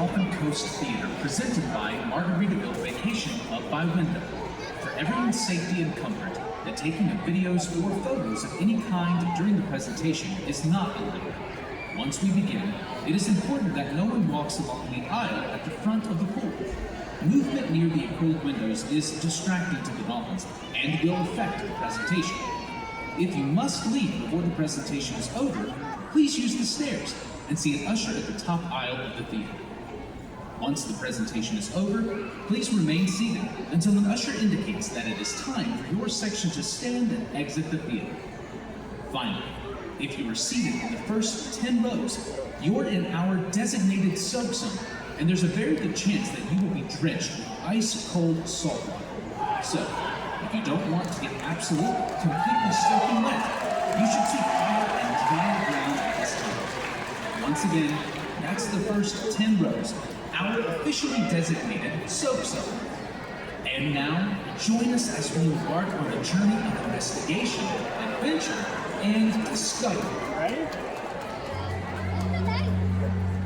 Dolphin Coast Theater presented by Margaritaville Vacation Club by Wyndham. For everyone's safety and comfort, the taking of videos or photos of any kind during the presentation is not allowed. Once we begin, it is important that no one walks along the aisle at the front of the pool. Movement near the acrylic windows is distracting to the dolphins and will affect the presentation. If you must leave before the presentation is over, please use the stairs and see an usher at the top aisle of the theater. Once the presentation is over, please remain seated until an usher indicates that it is time for your section to stand and exit the theater. Finally, if you are seated in the first 10 rows, you're in our designated soak zone, and there's a very good chance that you will be drenched with ice-cold salt water. So, if you don't want to get absolutely, completely soaking wet, you should seek higher and drier ground at this time. Once again, that's the first 10 rows, our officially designated soak zone. And now, join us as we embark on a journey of investigation, adventure, and discovery. Ready?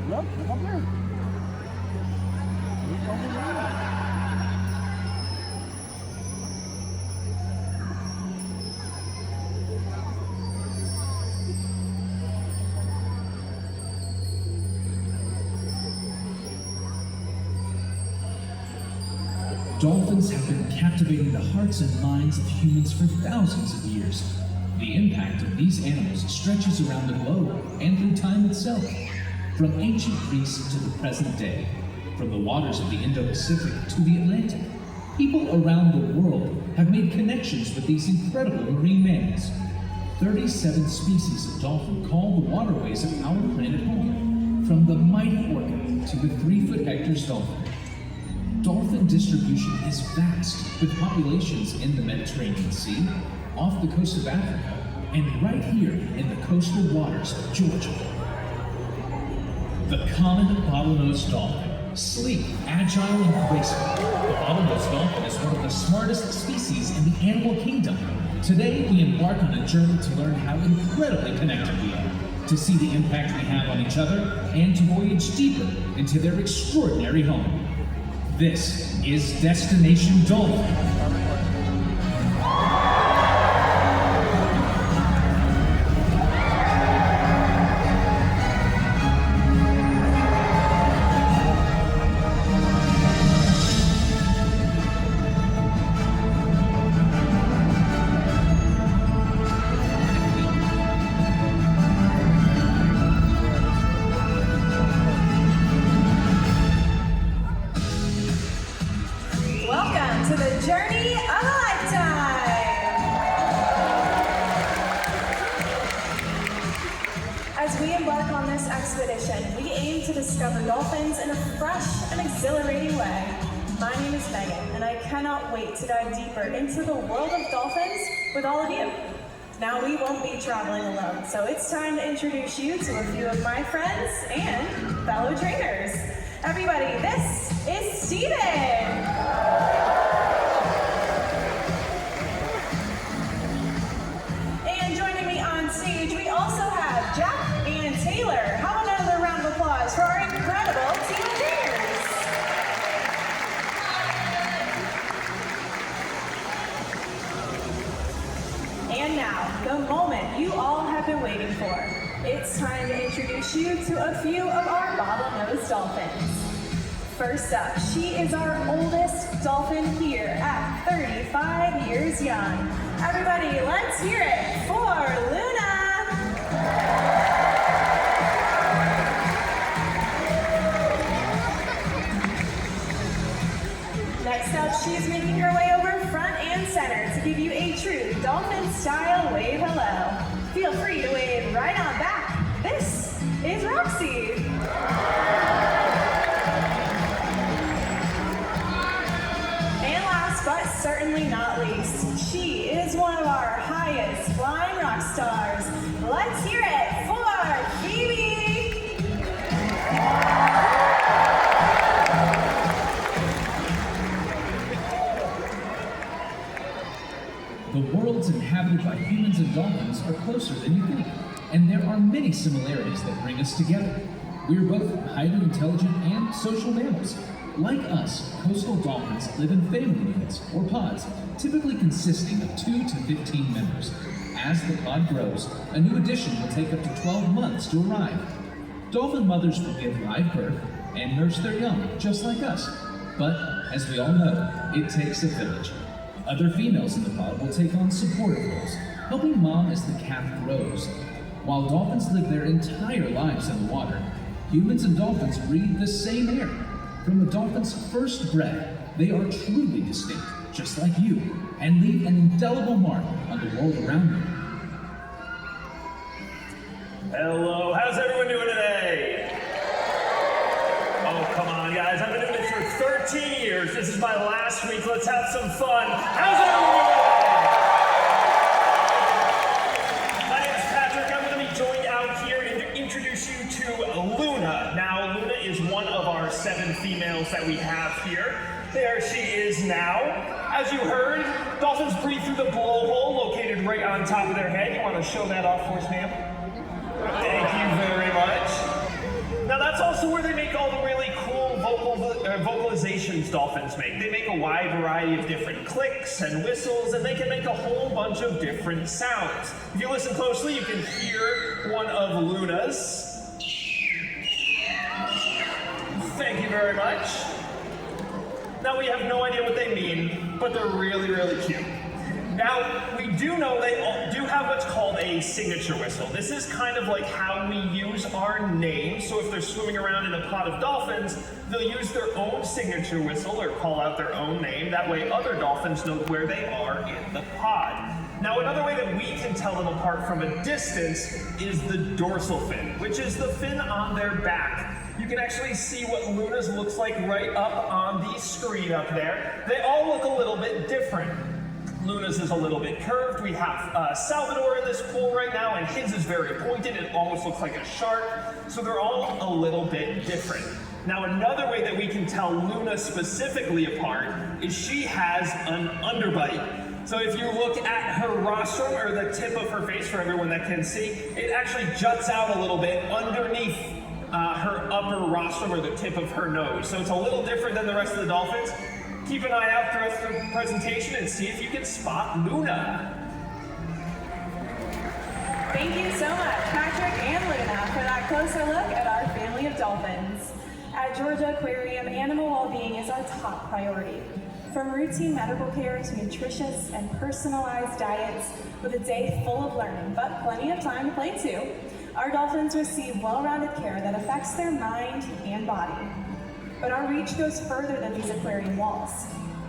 Look up there. Look over there. Dolphins have been captivating the hearts and minds of humans for thousands of years. The impact of these animals stretches around the globe and through time itself, from ancient Greece to the present day, from the waters of the Indo-Pacific to the Atlantic. People around the world have made connections with these incredible marine mammals. 37 species of dolphin call the waterways of our planet home, from the mighty orca to the 3-foot Hector's dolphin. Dolphin distribution is vast, with populations in the Mediterranean Sea, off the coast of Africa, and right here in the coastal waters of Georgia. The common bottlenose dolphin, sleek, agile, and graceful. The bottlenose dolphin is one of the smartest species in the animal kingdom. Today, we embark on a journey to learn how incredibly connected we are, to see the impact we have on each other, and to voyage deeper into their extraordinary home. This is Destination Dolphin. Welcome to the journey of a lifetime! As we embark on this expedition, we aim to discover dolphins in a fresh and exhilarating way. My name is Megan, and I cannot wait to dive deeper into the world of dolphins with all of you. Now, we won't be traveling alone, so it's time to introduce you to a few of my friends and fellow trainers. Everybody, this is Steven! We also have Jack and Taylor. How about another round of applause for our incredible team of trainers? And now, the moment you all have been waiting for. It's time to introduce you to a few of our bottlenose dolphins. First up, she is our oldest dolphin here at 35 years young. Everybody, let's hear it for Luna! Next up, she's making her way over front and center to give you a true dolphin-style wave hello. Feel free to wave right on back. This is Roxy. And last but certainly not least, she is one of our highest flying rock stars. Let's hear it for Phoebe! The worlds inhabited by humans and dolphins are closer than you think, and there are many similarities that bring us together. We are both highly intelligent and being social mammals. Like us, coastal dolphins live in family units, or pods, typically consisting of 2 to 15 members. As the pod grows, a new addition will take up to 12 months to arrive. Dolphin mothers will give live birth and nurse their young, just like us. But, as we all know, it takes a village. Other females in the pod will take on supportive roles, helping mom as the calf grows. While dolphins live their entire lives in the water, humans and dolphins breathe the same air. From a dolphin's first breath, they are truly distinct, just like you, and leave an indelible mark on the world around them. Hello, how's everyone doing today? Oh, come on, guys. I've been doing this for 13 years. This is my last week. Let's have some fun. How's everyone doing? My name's Patrick. I'm going to be joined out here and to introduce you to Luna. Now, Luna is one of our 7 females that we have here. There she is now. As you heard, dolphins breathe through the blowhole located right on top of their head. You want to show that off for us, ma'am? Thank you very much. Now that's also where they make all the really cool vocalizations dolphins make. They make a wide variety of different clicks and whistles, and they can make a whole bunch of different sounds. If you listen closely, you can hear one of Luna's. Thank you very much. Now we have no idea what they mean, but they're really, really cute. Now, we do know they do have what's called a signature whistle. This is kind of like how we use our name. So if they're swimming around in a pod of dolphins, they'll use their own signature whistle or call out their own name. That way other dolphins know where they are in the pod. Now, another way that we can tell them apart from a distance is the dorsal fin, which is the fin on their back. You can actually see what Luna's looks like right up on the screen up there. They all look a little bit different. Luna's is a little bit curved. We have Salvador in this pool right now, and his is very pointed. It almost looks like a shark. So they're all a little bit different. Now, another way that we can tell Luna specifically apart is she has an underbite. So if you look at her rostrum, or the tip of her face for everyone that can see, it actually juts out a little bit underneath her upper rostrum, or the tip of her nose. So it's a little different than the rest of the dolphins. Keep an eye out throughout the presentation and see if you can spot Luna. Thank you so much, Patrick and Luna, for that closer look at our family of dolphins. At Georgia Aquarium, animal well-being is our top priority. From routine medical care to nutritious and personalized diets, with a day full of learning, but plenty of time to play too, our dolphins receive well-rounded care that affects their mind and body. But our reach goes further than these aquarium walls.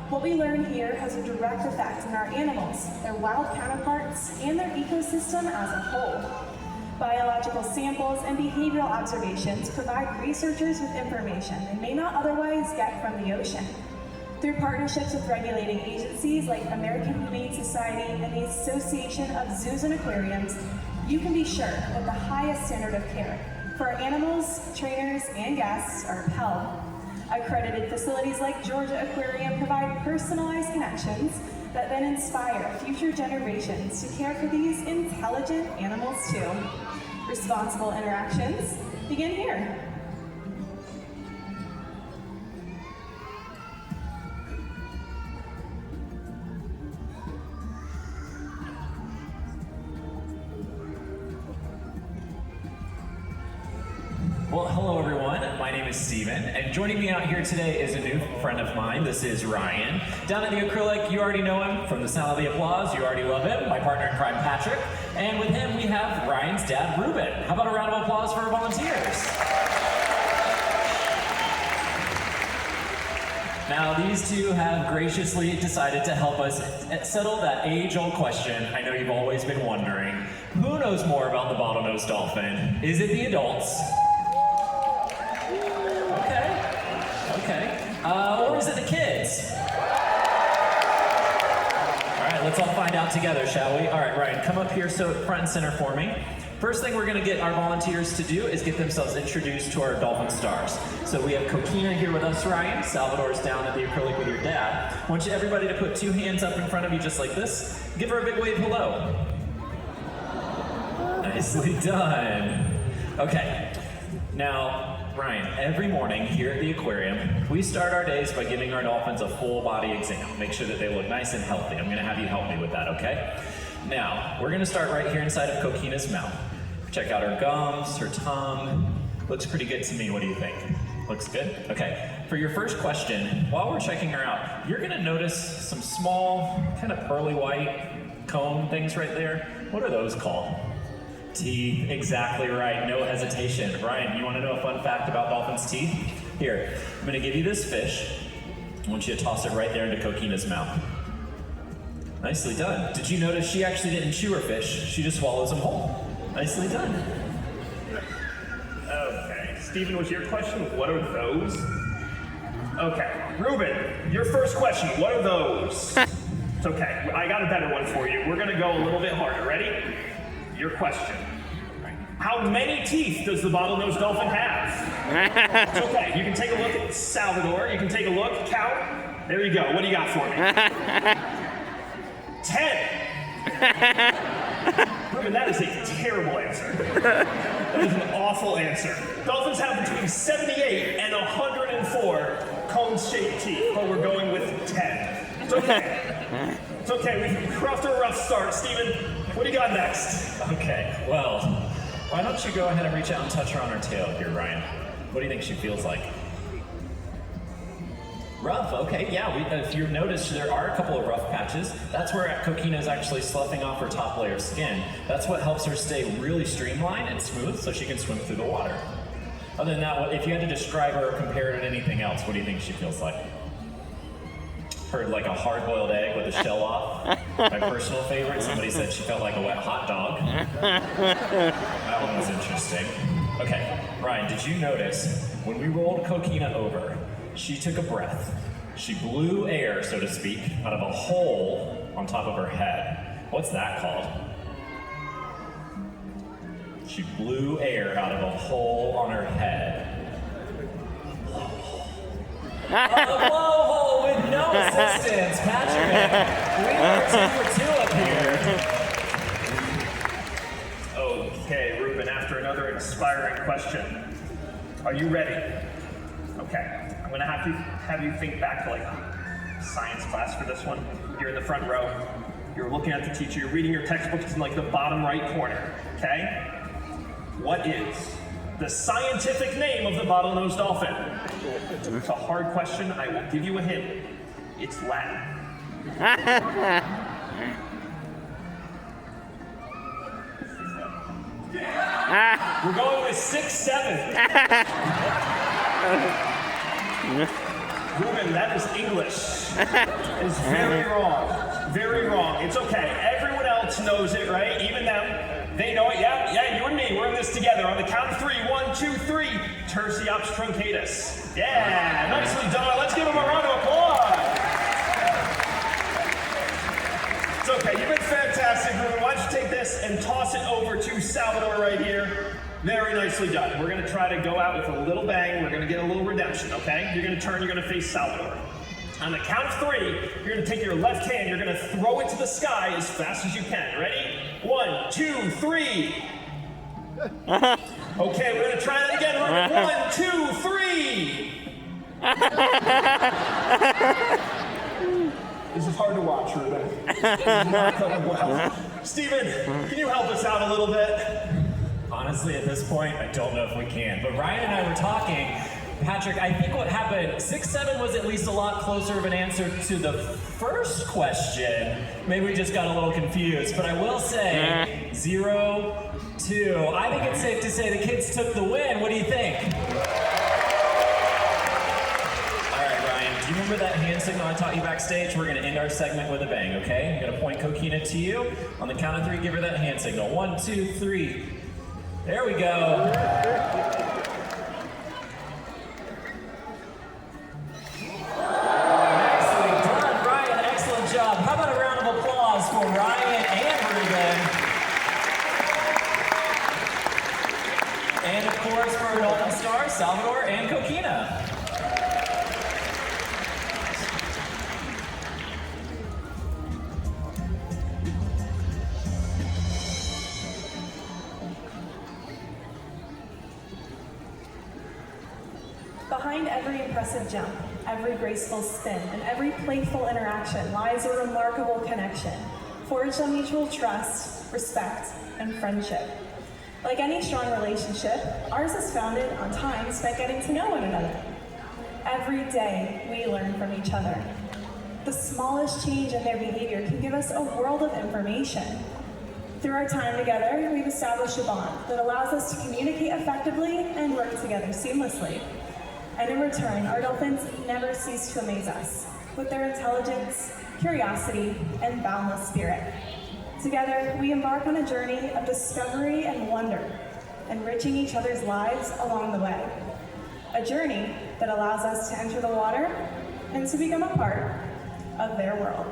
What we learn here has a direct effect on our animals, their wild counterparts, and their ecosystem as a whole. Biological samples and behavioral observations provide researchers with information they may not otherwise get from the ocean. Through partnerships with regulating agencies like American Humane Society and the Association of Zoos and Aquariums, you can be sure that the highest standard of care for our animals, trainers, and guests are upheld. Accredited facilities like Georgia Aquarium provide personalized connections that then inspire future generations to care for these intelligent animals too. Responsible interactions begin here. Well, hello everyone. My name is Steven, and joining me out here today is a new friend of mine. This is Ryan. Down at the acrylic, you already know him from the sound of the applause. You already love him. My partner in crime, Patrick. And with him, we have Ryan's dad, Ruben. How about a round of applause for our volunteers? Now, these two have graciously decided to help us settle that age-old question I know you've always been wondering. Who knows more about the bottlenose dolphin? Is it the adults? Okay. Or is it the kids? All right, let's all find out together, shall we? All right, Ryan, come up here so front and center for me. First thing we're gonna get our volunteers to do is get themselves introduced to our dolphin stars. So we have Coquina here with us, Ryan. Salvador's down at the acrylic with your dad. I want you everybody to put 2 hands up in front of you just like this. Give her a big wave hello. Nicely done. Okay, now, Ryan, every morning here at the aquarium, we start our days by giving our dolphins a full body exam. Make sure that they look nice and healthy. I'm gonna have you help me with that, okay? Now, we're gonna start right here inside of Coquina's mouth. Check out her gums, her tongue. Looks pretty good to me, what do you think? Looks good? Okay, for your first question, while we're checking her out, you're gonna notice some small, kind of pearly white cone things right there. What are those called? Teeth, exactly right, no hesitation. Ryan, you wanna know a fun fact about dolphins' teeth? Here, I'm gonna give you this fish. I want you to toss it right there into Coquina's mouth. Nicely done. Did you notice she actually didn't chew her fish? She just swallows them whole. Nicely done. Okay, Stephen, was your question, what are those? Okay, Ruben, your first question, what are those? It's okay, I got a better one for you. We're gonna go a little bit harder. Ready? Your question. How many teeth does the bottlenose dolphin have? It's okay, you can take a look at Salvador. You can take a look, count. There you go, what do you got for me? 10. Ruben, that is a terrible answer. That is an awful answer. Dolphins have between 78 and 104 cone-shaped teeth, but we're going with 10. It's okay. It's okay, we're off to a rough start. Steven, what do you got next? Okay, well, why don't you go ahead and reach out and touch her on her tail here, Ryan? What do you think she feels like? Rough, okay, yeah, if you notice, there are a couple of rough patches. That's where Coquina is actually sloughing off her top layer of skin. That's what helps her stay really streamlined and smooth so she can swim through the water. Other than that, if you had to describe her or compare her to anything else, what do you think she feels like? Heard like a hard-boiled egg with the shell off. My personal favorite, somebody said she felt like a wet hot dog. That one was interesting. Okay, Ryan, did you notice when we rolled Coquina over, she took a breath. She blew air, so to speak, out of a hole on top of her head. What's that called? She blew air out of a hole on her head. A blowhole with no assistance, Patrick. We are 2 for 2 up here. Okay, Ruben, after another inspiring question, are you ready? Okay. I'm gonna have you think back to like a science class for this one. You're in the front row. You're looking at the teacher. You're reading your textbook. It's in like the bottom right corner. Okay? What is the scientific name of the bottlenose dolphin? It's a hard question. I will give you a hint. It's Latin. We're going with 6-7. Ruben, that is English. It's very wrong. Very wrong. It's okay. Everyone else knows it, right? Even them. They know it. Yeah, you and me. We're in this together. On the count of 3. 1, 2, 3. Tersiops truncatus. Yeah, nicely done. Let's give them a round of applause. It's okay. You've been fantastic, Ruben. Why don't you take this and toss it over to Salvador right here. Very nicely done. We're gonna try to go out with a little bang. We're gonna get a little redemption, okay? You're gonna turn, you're gonna face Salvador. On the count of 3, you're gonna take your left hand, you're gonna throw it to the sky as fast as you can. Ready? 1, 2, 3. Okay, we're gonna try that again. 1, 2, 3. This is hard to watch, Ruben. This is not going well. Steven, can you help us out a little bit? Honestly, at this point, I don't know if we can. But Ryan and I were talking. Patrick, I think what happened, 6-7 was at least a lot closer of an answer to the first question. Maybe we just got a little confused. But I will say 0-2. I think it's safe to say the kids took the win. What do you think? All right, Ryan, do you remember that hand signal I taught you backstage? We're going to end our segment with a bang, okay? I'm going to point Coquina to you. On the count of 3, give her that hand signal. 1, 2, 3. There we go. Nicely done, Ryan. Excellent job. How about a round of applause for Ryan and Ruben? And of course for our Dolphin stars, Salvador and Coquina. Behind every impressive jump, every graceful spin, and every playful interaction lies a remarkable connection, forged on mutual trust, respect, and friendship. Like any strong relationship, ours is founded on time spent getting to know one another. Every day, we learn from each other. The smallest change in their behavior can give us a world of information. Through our time together, we've established a bond that allows us to communicate effectively and work together seamlessly. And in return, our dolphins never cease to amaze us with their intelligence, curiosity, and boundless spirit. Together, we embark on a journey of discovery and wonder, enriching each other's lives along the way. A journey that allows us to enter the water and to become a part of their world.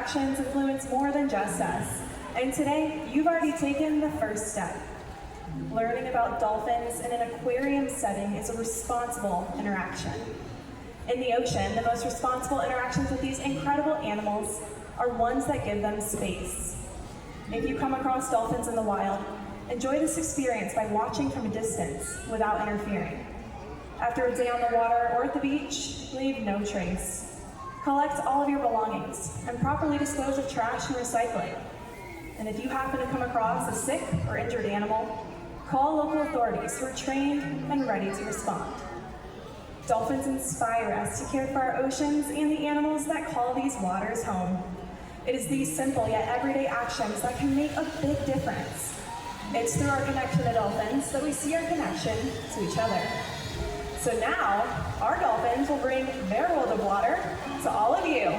actions influence more than just us. And today, you've already taken the first step. Learning about dolphins in an aquarium setting is a responsible interaction. In the ocean, the most responsible interactions with these incredible animals are ones that give them space. If you come across dolphins in the wild, enjoy this experience by watching from a distance without interfering. After a day on the water or at the beach, leave no trace. Collect all of your belongings and properly dispose of trash and recycling. And if you happen to come across a sick or injured animal, call local authorities who are trained and ready to respond. Dolphins inspire us to care for our oceans and the animals that call these waters home. It is these simple yet everyday actions that can make a big difference. It's through our connection to dolphins that we see our connection to each other. So now, our dolphins will bring their world of water to all of you.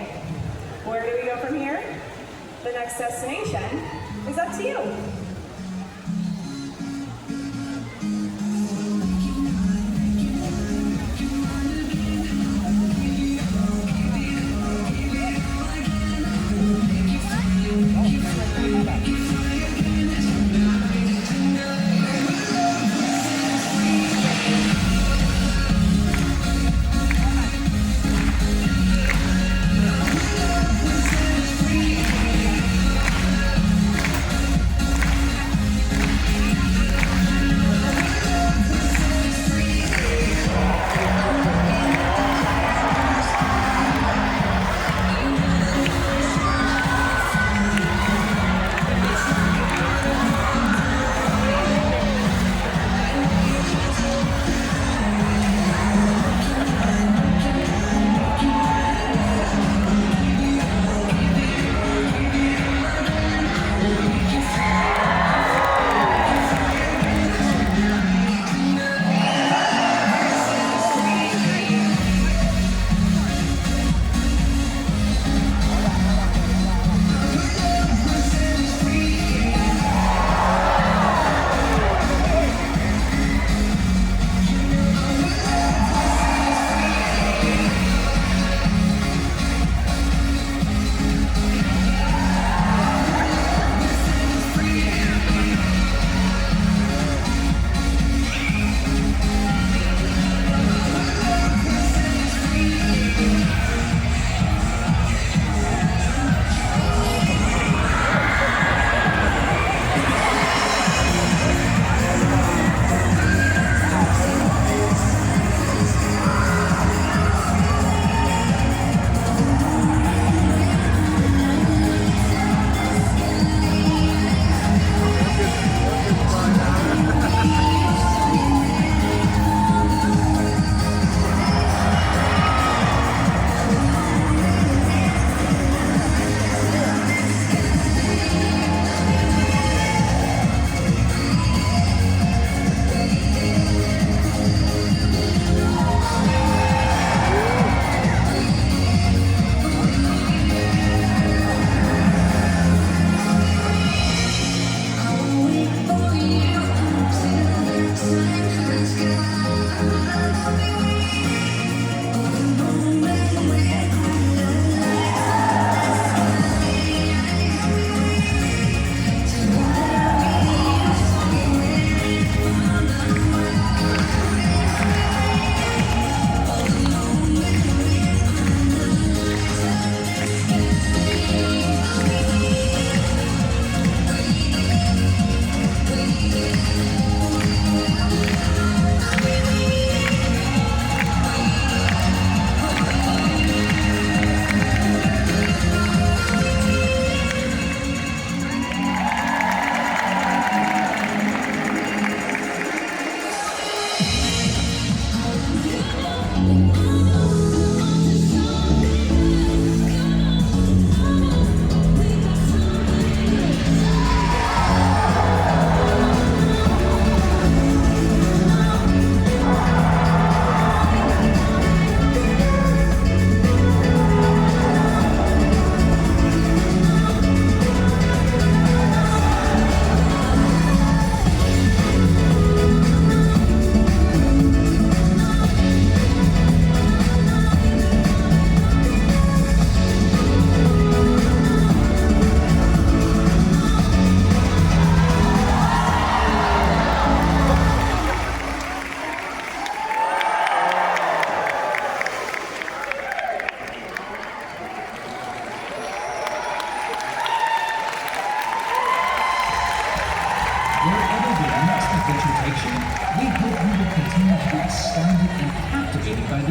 Where do we go from here? The next destination is up to you.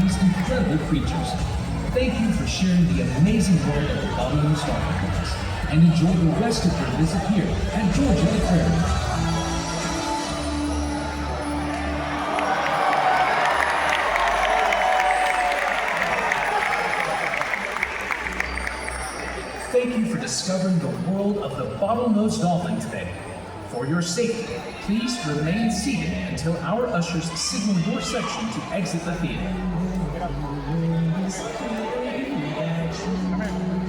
these incredible creatures. Thank you for sharing the amazing world of the bottlenose dolphin with us, and enjoy the rest of your visit here at Georgia Aquarium. Thank you for discovering the world of the bottlenose dolphin today. For your safety, please remain seated until our ushers signal your section to exit the theater. Come here.